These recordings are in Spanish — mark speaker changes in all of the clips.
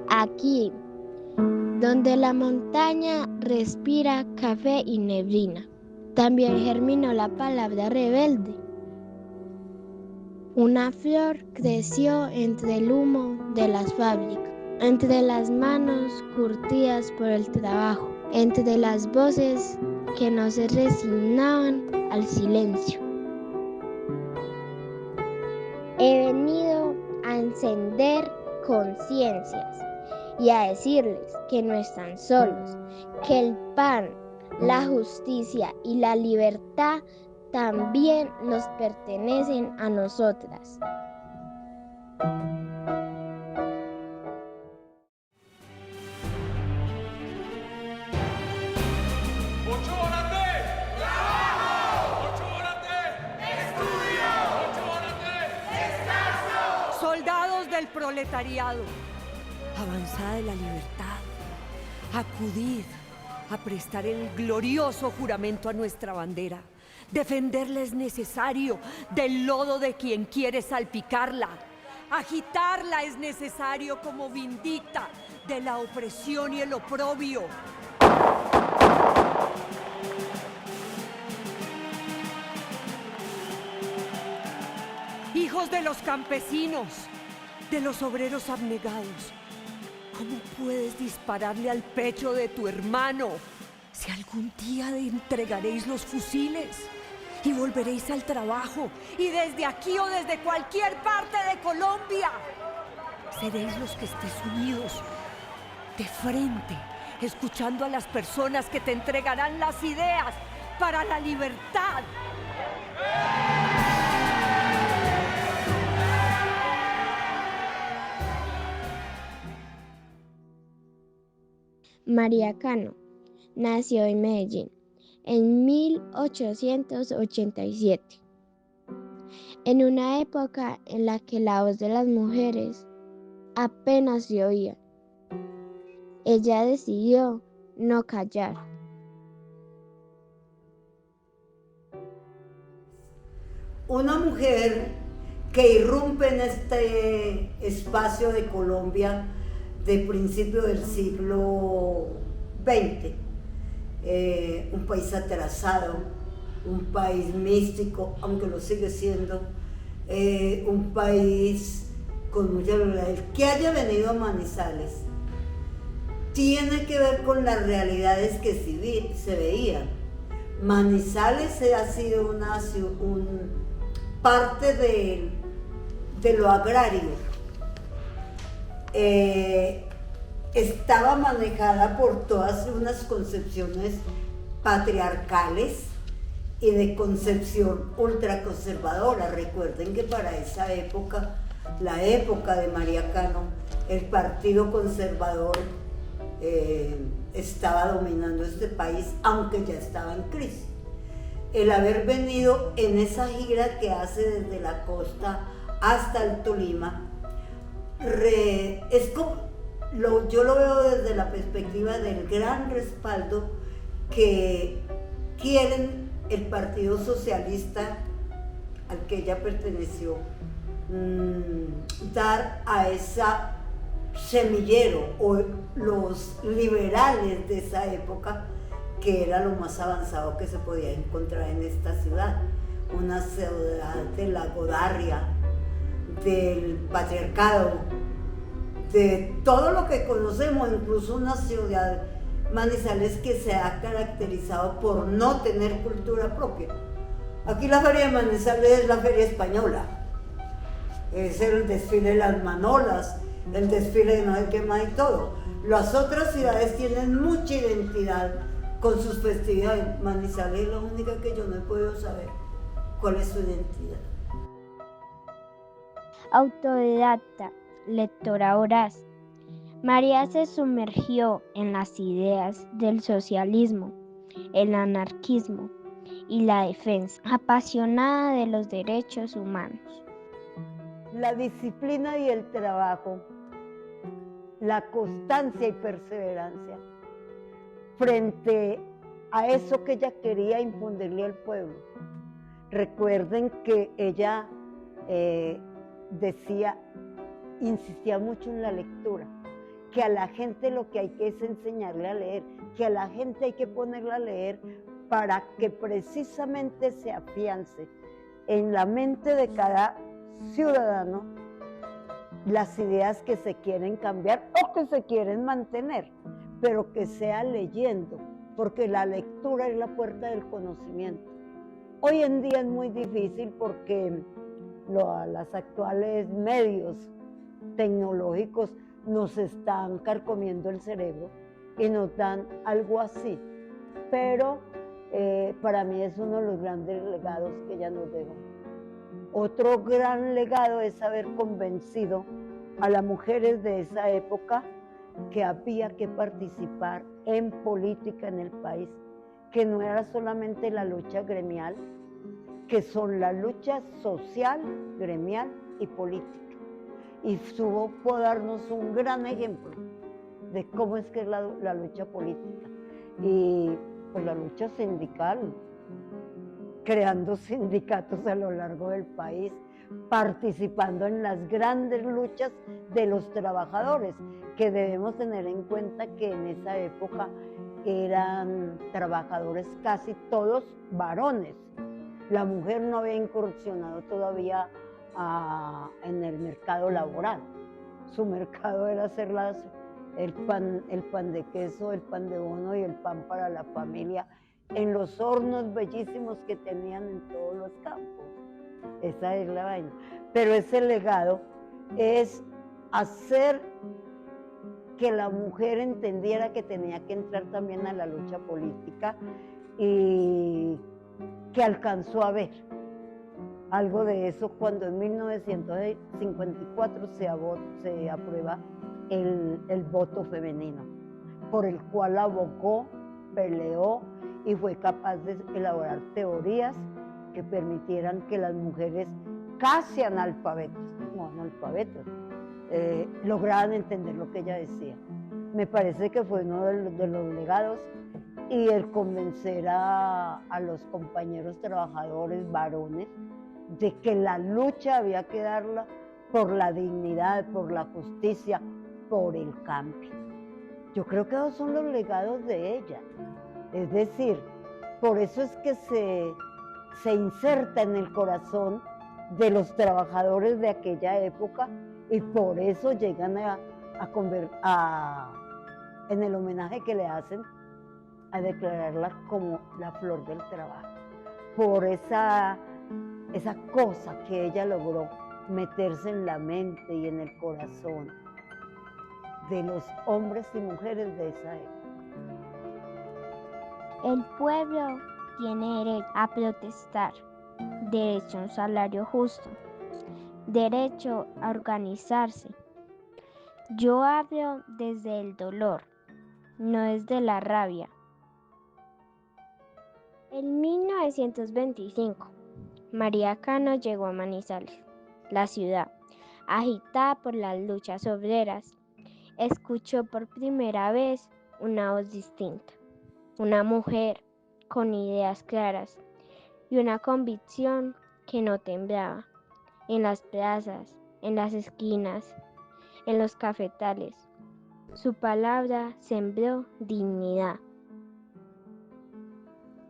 Speaker 1: Aquí, donde la montaña respira café y neblina, también germinó la palabra rebelde. Una flor creció entre el humo de las fábricas, entre las manos curtidas por el trabajo, entre las voces que no se resignaban al silencio. He venido a encender conciencias y a decirles que no están solos, que el pan, la justicia y la libertad también nos pertenecen a nosotras.
Speaker 2: Soldados del proletariado, avanzada de la libertad, acudid a prestar el glorioso juramento a nuestra bandera. Defenderla es necesario del lodo de quien quiere salpicarla. Agitarla es necesario como vindicta de la opresión y el oprobio. Hijos de los campesinos, de los obreros abnegados, ¿cómo puedes dispararle al pecho de tu hermano si algún día entregaréis los fusiles y volveréis al trabajo y desde aquí o desde cualquier parte de Colombia seréis los que estéis unidos de frente, escuchando a las personas que te entregarán las ideas para la libertad?
Speaker 1: María Cano nació en Medellín en 1887, en una época en la que la voz de las mujeres apenas se oía. Ella decidió no callar.
Speaker 3: Una mujer que irrumpe en este espacio de Colombia de principio del siglo XX, un país atrasado, un país místico, aunque lo sigue siendo, un país con mucha verdad. El que haya venido a Manizales tiene que ver con las realidades que se veían. Manizales ha sido parte de lo agrario. Estaba manejada por todas unas concepciones patriarcales y de concepción ultraconservadora. Recuerden que para esa época, la época de María Cano, el Partido Conservador estaba dominando este país, aunque ya estaba en crisis. El haber venido en esa gira que hace desde la costa hasta el Tolima, es como, yo lo veo desde la perspectiva del gran respaldo que quieren el Partido Socialista al que ella perteneció dar a esa semillero, o los liberales de esa época, que era lo más avanzado que se podía encontrar en esta ciudad, una ciudad de la godarria, del patriarcado, de todo lo que conocemos, incluso una ciudad, Manizales, que se ha caracterizado por no tener cultura propia. Aquí la feria de Manizales es la feria española, es el desfile de las manolas, el desfile de no sé qué más y todo. Las otras ciudades tienen mucha identidad con sus festividades. Manizales es la única que yo no he podido saber cuál es su identidad.
Speaker 1: Autodidacta, lectora voraz, María se sumergió en las ideas del socialismo, el anarquismo y la defensa, apasionada de los derechos humanos.
Speaker 3: La disciplina y el trabajo, la constancia y perseverancia frente a eso que ella quería infundirle al pueblo. Recuerden que ella insistía mucho en la lectura, que a la gente lo que hay que es enseñarle a leer, que a la gente hay que ponerla a leer para que precisamente se afiance en la mente de cada ciudadano las ideas que se quieren cambiar o que se quieren mantener, pero que sea leyendo, porque la lectura es la puerta del conocimiento. Hoy en día es muy difícil porque los actuales medios tecnológicos nos están carcomiendo el cerebro y nos dan algo así, pero para mí es uno de los grandes legados que ella nos dejó. Otro gran legado es haber convencido a las mujeres de esa época que había que participar en política en el país, que no era solamente la lucha gremial, que son la lucha social, gremial y política. Y supo darnos un gran ejemplo de cómo es que es la lucha política. Y pues la lucha sindical, creando sindicatos a lo largo del país, participando en las grandes luchas de los trabajadores, que debemos tener en cuenta que en esa época eran trabajadores casi todos varones. La mujer no había incursionado todavía en el mercado laboral. Su mercado era hacer el pan de queso, el pan de bono y el pan para la familia en los hornos bellísimos que tenían en todos los campos. Esa es la vaina. Pero ese legado es hacer que la mujer entendiera que tenía que entrar también a la lucha política y que alcanzó a ver algo de eso cuando en 1954 se aprueba el voto femenino, por el cual abogó, peleó y fue capaz de elaborar teorías que permitieran que las mujeres casi analfabetas, lograran entender lo que ella decía. Me parece que fue uno de los legados, y el convencer a los compañeros trabajadores varones de que la lucha había que darla por la dignidad, por la justicia, por el cambio. Yo creo que esos son los legados de ella. Es decir, por eso es que se inserta en el corazón de los trabajadores de aquella época, y por eso llegan en el homenaje que le hacen, a declararla como la flor del trabajo, por esa cosa que ella logró meterse en la mente y en el corazón de los hombres y mujeres de esa época.
Speaker 1: El pueblo tiene derecho a protestar, derecho a un salario justo, derecho a organizarse. Yo hablo desde el dolor, no desde la rabia. En 1925, María Cano llegó a Manizales, la ciudad, agitada por las luchas obreras. Escuchó por primera vez una voz distinta, una mujer con ideas claras y una convicción que no temblaba. En las plazas, en las esquinas, en los cafetales, su palabra sembró dignidad.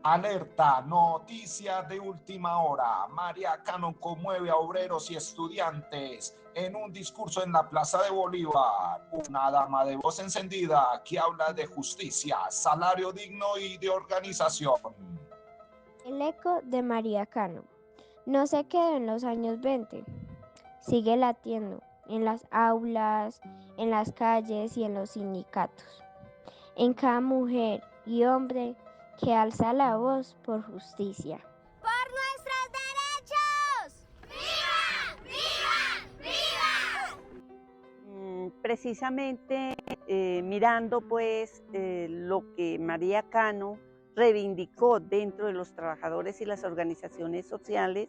Speaker 4: Alerta, noticia de última hora. María Cano conmueve a obreros y estudiantes en un discurso en la Plaza de Bolívar. Una dama de voz encendida que habla de justicia, salario digno y de organización.
Speaker 1: El eco de María Cano no se quedó en los años 20, sigue latiendo en las aulas, en las calles y en los sindicatos, en cada mujer y hombre que alza la voz por justicia.
Speaker 5: ¡Por nuestros derechos! ¡Viva! ¡Viva! ¡Viva!
Speaker 6: Precisamente mirando pues lo que María Cano reivindicó dentro de los trabajadores y las organizaciones sociales,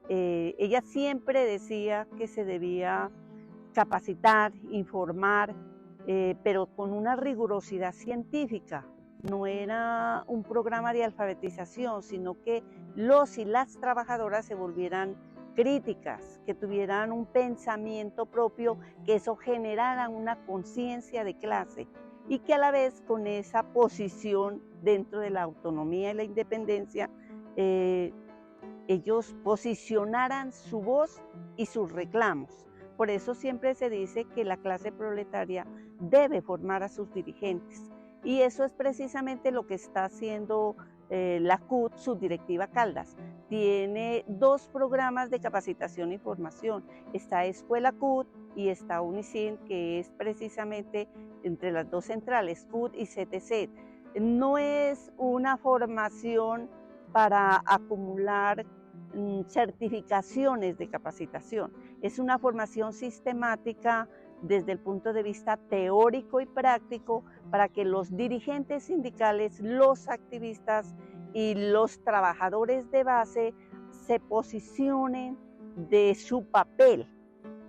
Speaker 6: ella siempre decía que se debía capacitar, informar, pero con una rigurosidad científica. No era un programa de alfabetización, sino que los y las trabajadoras se volvieran críticas, que tuvieran un pensamiento propio, que eso generara una conciencia de clase y que a la vez con esa posición dentro de la autonomía y la independencia, ellos posicionaran su voz y sus reclamos. Por eso siempre se dice que la clase proletaria debe formar a sus dirigentes. Y eso es precisamente lo que está haciendo la CUT, Subdirectiva Caldas. Tiene 2 programas de capacitación y formación. Está Escuela CUT y está UNICIN, que es precisamente entre las 2 centrales, CUT y CTC. No es una formación para acumular certificaciones de capacitación. Es una formación sistemática desde el punto de vista teórico y práctico para que los dirigentes sindicales, los activistas y los trabajadores de base se posicionen de su papel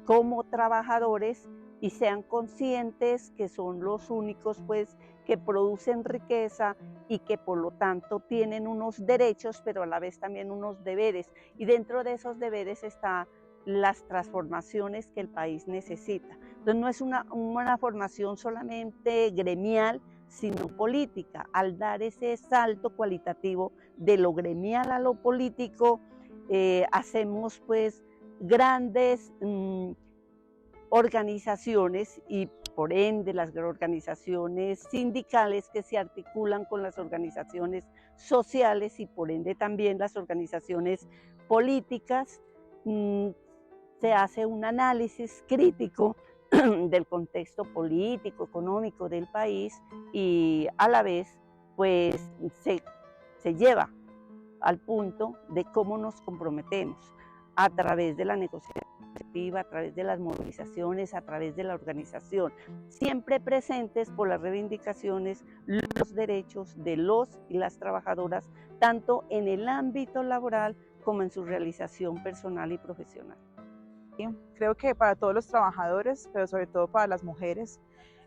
Speaker 6: como trabajadores y sean conscientes que son los únicos pues que producen riqueza y que por lo tanto tienen unos derechos pero a la vez también unos deberes, y dentro de esos deberes están las transformaciones que el país necesita. Entonces no es una formación solamente gremial, sino política. Al dar ese salto cualitativo de lo gremial a lo político, hacemos pues grandes organizaciones y por ende las organizaciones sindicales que se articulan con las organizaciones sociales y por ende también las organizaciones políticas. Se hace un análisis crítico del contexto político, económico del país y a la vez pues se lleva al punto de cómo nos comprometemos a través de la negociación, a través de las movilizaciones, a través de la organización, siempre presentes por las reivindicaciones, los derechos de los y las trabajadoras, tanto en el ámbito laboral como en su realización personal y profesional.
Speaker 7: Creo que para todos los trabajadores, pero sobre todo para las mujeres,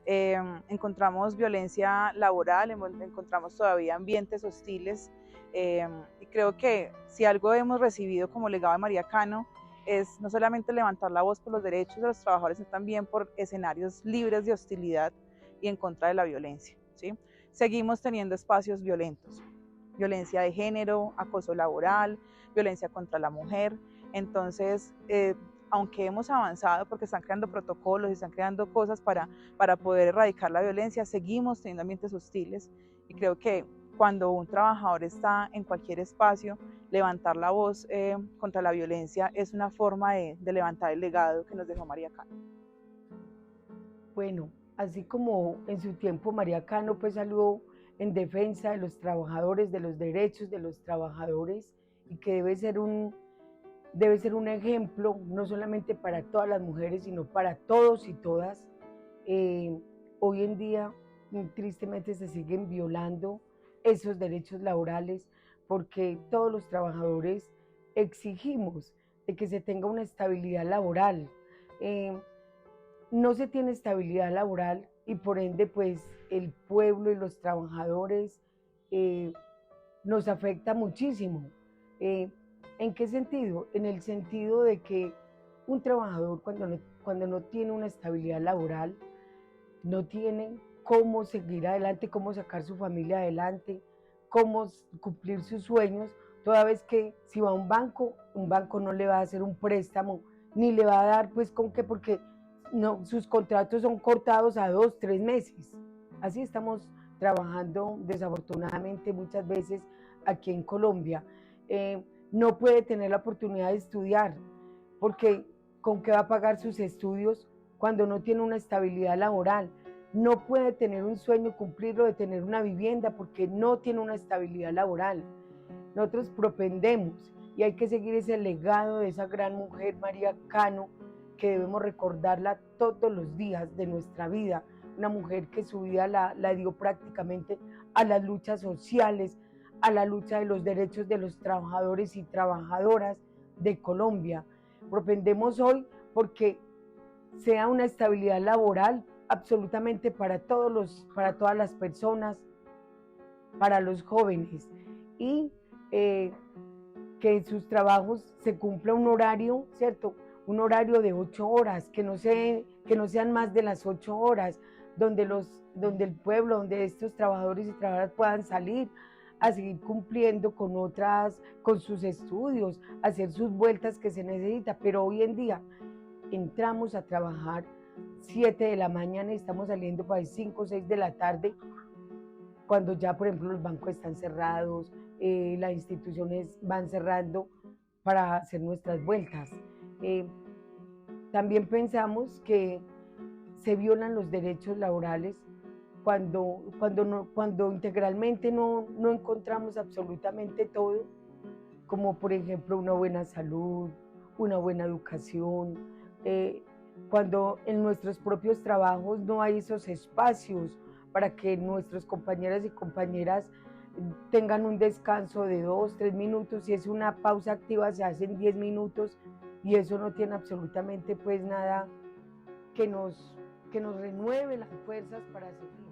Speaker 7: encontramos violencia laboral, encontramos todavía ambientes hostiles, y creo que si algo hemos recibido como legado de María Cano es no solamente levantar la voz por los derechos de los trabajadores, sino también por escenarios libres de hostilidad y en contra de la violencia, ¿sí? Seguimos teniendo espacios violentos, violencia de género, acoso laboral, violencia contra la mujer. Entonces, aunque hemos avanzado porque están creando protocolos y están creando cosas para poder erradicar la violencia, seguimos teniendo ambientes hostiles y creo que cuando un trabajador está en cualquier espacio, levantar la voz contra la violencia es una forma de levantar el legado que nos dejó María Cano.
Speaker 8: Bueno, así como en su tiempo María Cano pues salió en defensa de los trabajadores, de los derechos de los trabajadores, y que debe ser un ejemplo no solamente para todas las mujeres, sino para todos y todas. Hoy en día tristemente se siguen violando esos derechos laborales porque todos los trabajadores exigimos de que se tenga una estabilidad laboral. No se tiene estabilidad laboral y por ende pues el pueblo y los trabajadores nos afecta muchísimo. ¿En qué sentido? En el sentido de que un trabajador cuando no tiene una estabilidad laboral, no tiene cómo seguir adelante, cómo sacar su familia adelante, cómo cumplir sus sueños, toda vez que si va a un banco no le va a hacer un préstamo, ni le va a dar pues con qué, porque no, sus contratos son cortados a 2, 3 meses. Así estamos trabajando desafortunadamente muchas veces aquí en Colombia. No puede tener la oportunidad de estudiar, porque ¿con qué va a pagar sus estudios cuando no tiene una estabilidad laboral? No puede tener un sueño, cumplirlo, de tener una vivienda, porque no tiene una estabilidad laboral. Nosotros propendemos y hay que seguir ese legado de esa gran mujer, María Cano, que debemos recordarla todos los días de nuestra vida. Una mujer que su vida la dio prácticamente a las luchas sociales, a la lucha de los derechos de los trabajadores y trabajadoras de Colombia. Propendemos hoy porque sea una estabilidad laboral absolutamente para todas las personas, para los jóvenes, y que que en sus trabajos se cumpla un horario, ¿cierto? Un horario de 8 horas, que no sean más de las 8 horas, donde el pueblo, donde estos trabajadores y trabajadoras puedan salir a seguir cumpliendo con sus estudios, hacer sus vueltas que se necesita. Pero hoy en día entramos a trabajar 7 de la mañana y estamos saliendo para 5 o 6 de la tarde, cuando ya, por ejemplo, los bancos están cerrados, las instituciones van cerrando para hacer nuestras vueltas. También pensamos que se violan los derechos laborales cuando integralmente no encontramos absolutamente todo, como por ejemplo una buena salud, una buena educación, cuando en nuestros propios trabajos no hay esos espacios para que nuestros compañeras y compañeras tengan un descanso de 2, 3 minutos. Si es una pausa activa se hacen 10 minutos y eso no tiene absolutamente pues nada que nos renueve las fuerzas para seguir.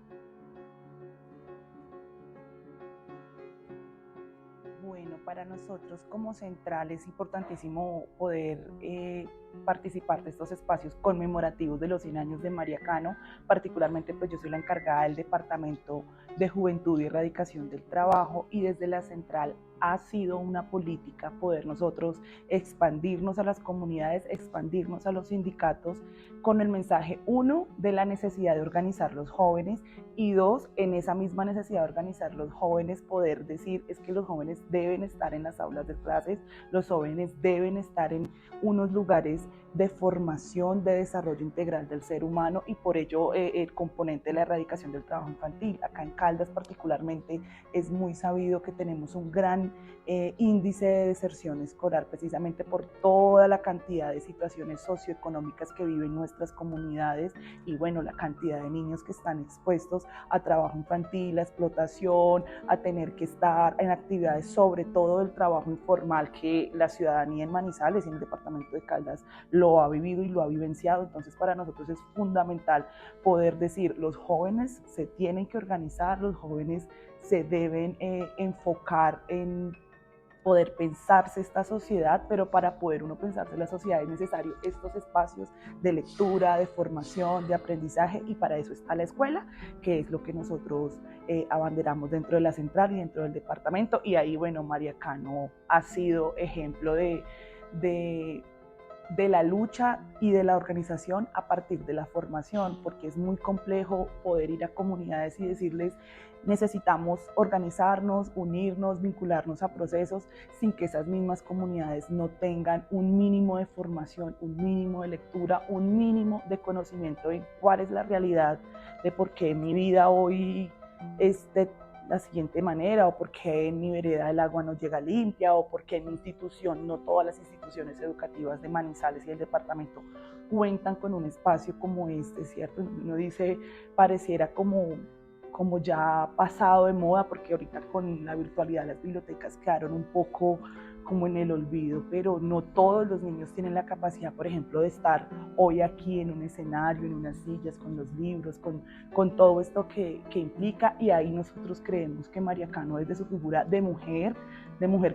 Speaker 9: Bueno, para nosotros como Central es importantísimo poder participar de estos espacios conmemorativos de los 100 años de María Cano. Particularmente pues yo soy la encargada del Departamento de Juventud y Erradicación del Trabajo, y desde la Central ha sido una política poder nosotros expandirnos a las comunidades, expandirnos a los sindicatos, con el mensaje, 1, de la necesidad de organizar los jóvenes, y 2, en esa misma necesidad de organizar los jóvenes, poder decir es que los jóvenes deben estar en las aulas de clases, los jóvenes deben estar en unos lugares de formación, de desarrollo integral del ser humano, y por ello el componente de la erradicación del trabajo infantil. Acá en Caldas particularmente es muy sabido que tenemos un gran índice de deserción escolar, precisamente por toda la cantidad de situaciones socioeconómicas que viven nuestras comunidades, y bueno, la cantidad de niños que están expuestos a trabajo infantil, a explotación, a tener que estar en actividades, sobre todo del trabajo informal, que la ciudadanía en Manizales y en el departamento de Caldas lo ha vivido y lo ha vivenciado. Entonces para nosotros es fundamental poder decir, los jóvenes se tienen que organizar, los jóvenes se deben enfocar en poder pensarse esta sociedad, pero para poder uno pensarse la sociedad es necesario estos espacios de lectura, de formación, de aprendizaje, y para eso está la escuela, que es lo que nosotros abanderamos dentro de la Central y dentro del departamento. Y ahí, bueno, María Cano ha sido ejemplo de la lucha y de la organización a partir de la formación, porque es muy complejo poder ir a comunidades y decirles necesitamos organizarnos, unirnos, vincularnos a procesos, sin que esas mismas comunidades no tengan un mínimo de formación, un mínimo de lectura, un mínimo de conocimiento de cuál es la realidad, de por qué mi vida hoy es de la siguiente manera, o por qué en mi vereda el agua no llega limpia, o por qué en mi institución, no todas las instituciones educativas de Manizales y el departamento cuentan con un espacio como este, ¿cierto? Uno dice, pareciera como ya pasado de moda, porque ahorita con la virtualidad las bibliotecas quedaron un poco como en el olvido, pero no todos los niños tienen la capacidad, por ejemplo, de estar hoy aquí en un escenario, en unas sillas, con los libros, con todo esto que implica. Y ahí nosotros creemos que María Cano, desde su figura de mujer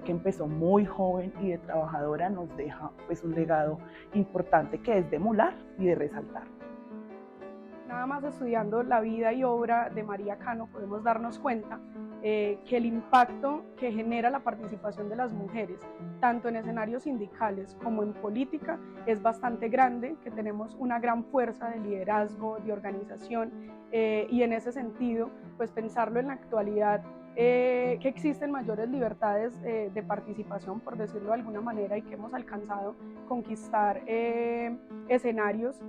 Speaker 9: que empezó muy joven y de trabajadora, nos deja pues un legado importante que es de emular y de resaltar.
Speaker 10: Nada más estudiando la vida y obra de María Cano podemos darnos cuenta que el impacto que genera la participación de las mujeres, tanto en escenarios sindicales como en política, es bastante grande, que tenemos una gran fuerza de liderazgo, de organización, y en ese sentido, pues pensarlo en la actualidad, que existen mayores libertades de participación, por decirlo de alguna manera, y que hemos alcanzado conquistar escenarios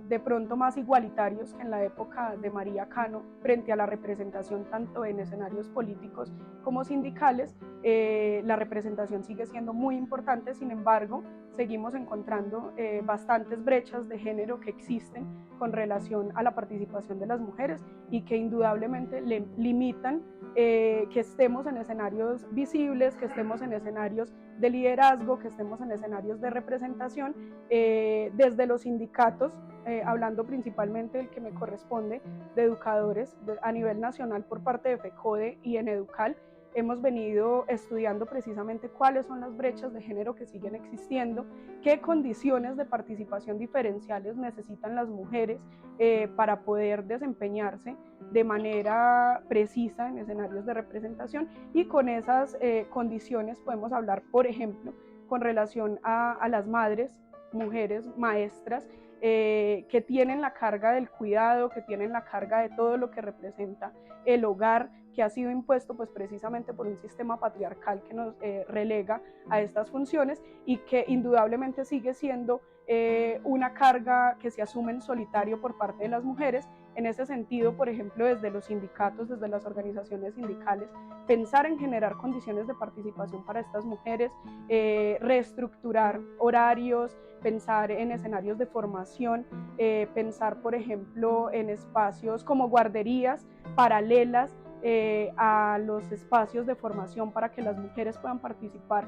Speaker 10: de pronto más igualitarios que en la época de María Cano, frente a la representación tanto en escenarios políticos como sindicales. La representación sigue siendo muy importante, sin embargo, seguimos encontrando bastantes brechas de género que existen con relación a la participación de las mujeres y que indudablemente limitan que estemos en escenarios visibles, que estemos en escenarios de liderazgo, que estemos en escenarios de representación desde los sindicatos, hablando principalmente del que me corresponde, de educadores a nivel nacional por parte de FECODE y en Educal. hemos venido estudiando precisamente cuáles son las brechas de género que siguen existiendo, qué condiciones de participación diferenciales necesitan las mujeres para poder desempeñarse de manera precisa en escenarios de representación, y con esas condiciones podemos hablar, por ejemplo, con relación a las madres, mujeres maestras, que tienen la carga del cuidado, que tienen la carga de todo lo que representa el hogar, que ha sido impuesto pues precisamente por un sistema patriarcal que nos relega a estas funciones, y que indudablemente sigue siendo una carga que se asume en solitario por parte de las mujeres. En ese sentido, por ejemplo, desde los sindicatos, desde las organizaciones sindicales, pensar en generar condiciones de participación para estas mujeres, reestructurar horarios, pensar en escenarios de formación, pensar, por ejemplo, en espacios como guarderías paralelas a los espacios de formación para que las mujeres puedan participar,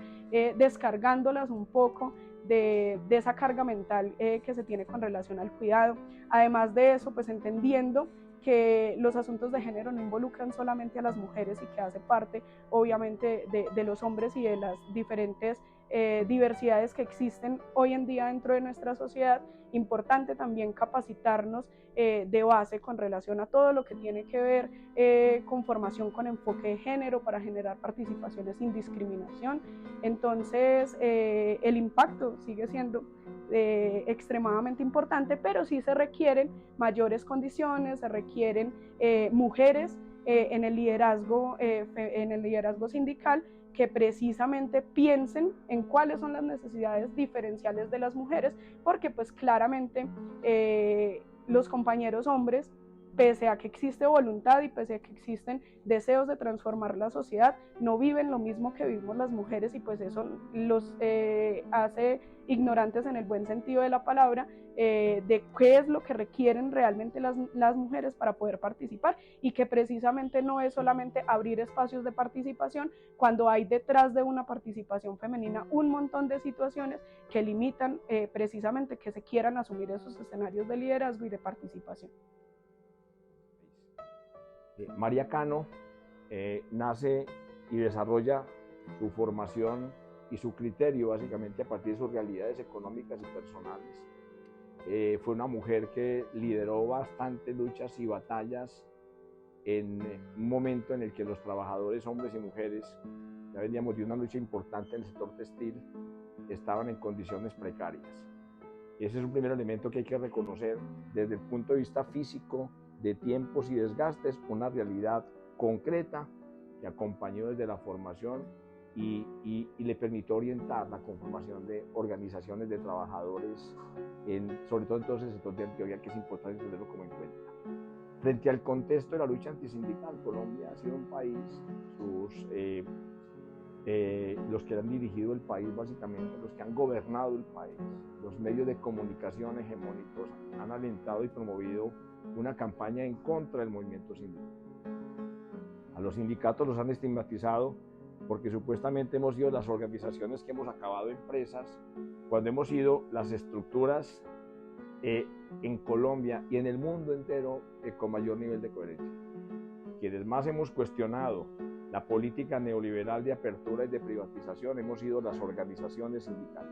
Speaker 10: descargándolas un poco de esa carga mental que se tiene con relación al cuidado. Además de eso, pues entendiendo que los asuntos de género no involucran solamente a las mujeres y que hace parte obviamente de los hombres y de las diferentes diversidades que existen hoy en día dentro de nuestra sociedad. Importante también capacitarnos de base con relación a todo lo que tiene que ver con formación con enfoque de género para generar participaciones sin discriminación. Entonces el impacto sigue siendo extremadamente importante, pero sí se requieren mayores condiciones, se requieren mujeres en el liderazgo sindical, que precisamente piensen en cuáles son las necesidades diferenciales de las mujeres, porque pues claramente los compañeros hombres, pese a que existe voluntad y pese a que existen deseos de transformar la sociedad, no viven lo mismo que vivimos las mujeres, y pues eso los hace ignorantes en el buen sentido de la palabra, de qué es lo que requieren realmente las mujeres para poder participar, y que precisamente no es solamente abrir espacios de participación cuando hay detrás de una participación femenina un montón de situaciones que limitan precisamente que se quieran asumir esos escenarios de liderazgo y de participación.
Speaker 11: María Cano nace y desarrolla su formación y su criterio básicamente a partir de sus realidades económicas y personales. Fue una mujer que lideró bastantes luchas y batallas en un momento en el que los trabajadores, hombres y mujeres, ya veníamos de una lucha importante en el sector textil, estaban en condiciones precarias. Ese es un primer elemento que hay que reconocer desde el punto de vista físico, de tiempos y desgastes, una realidad concreta que acompañó desde la formación y le permitió orientar la conformación de organizaciones de trabajadores, sobre todo en todo ese sector de Antioquia, que es importante tenerlo como en cuenta. Frente al contexto de la lucha antisindical, Colombia ha sido un país, los que han dirigido el país básicamente, los que han gobernado el país, los medios de comunicación hegemónicos han alentado y promovido una campaña en contra del movimiento sindical. A los sindicatos los han estigmatizado porque supuestamente hemos sido las organizaciones que hemos acabado empresas, cuando hemos sido las estructuras en Colombia y en el mundo entero con mayor nivel de coherencia. Quienes más hemos cuestionado la política neoliberal de apertura y de privatización hemos sido las organizaciones sindicales.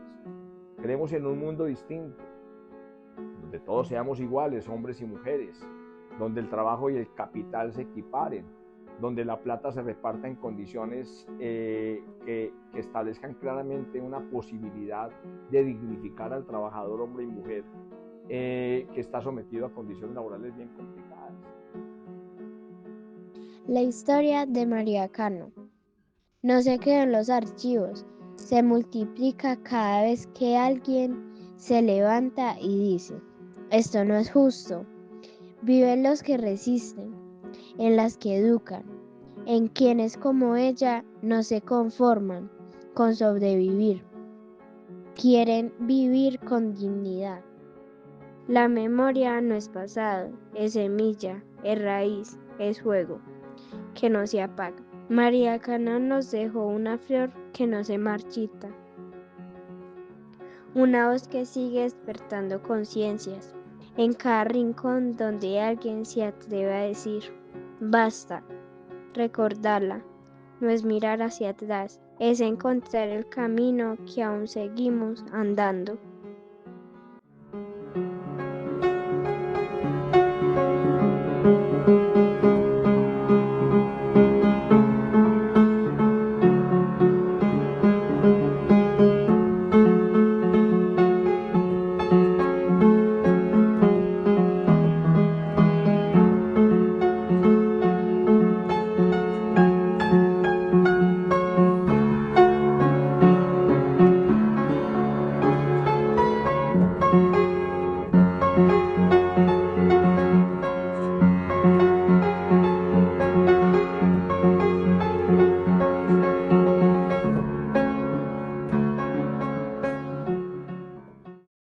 Speaker 11: Creemos en un mundo distinto, donde todos seamos iguales, hombres y mujeres, donde el trabajo y el capital se equiparen, donde la plata se reparta en condiciones que establezcan claramente una posibilidad de dignificar al trabajador, hombre y mujer, que está sometido a condiciones laborales bien complicadas.
Speaker 1: La historia de María Cano no se queda en los archivos, se multiplica cada vez que alguien se levanta y dice: esto no es justo. Viven los que resisten, en las que educan, en quienes como ella no se conforman con sobrevivir, quieren vivir con dignidad. La memoria no es pasado, es semilla, es raíz, es fuego que no se apaga. María Cano nos dejó una flor que no se marchita, una voz que sigue despertando conciencias en cada rincón donde alguien se atreve a decir: basta. Recordarla no es mirar hacia atrás, es encontrar el camino que aún seguimos andando.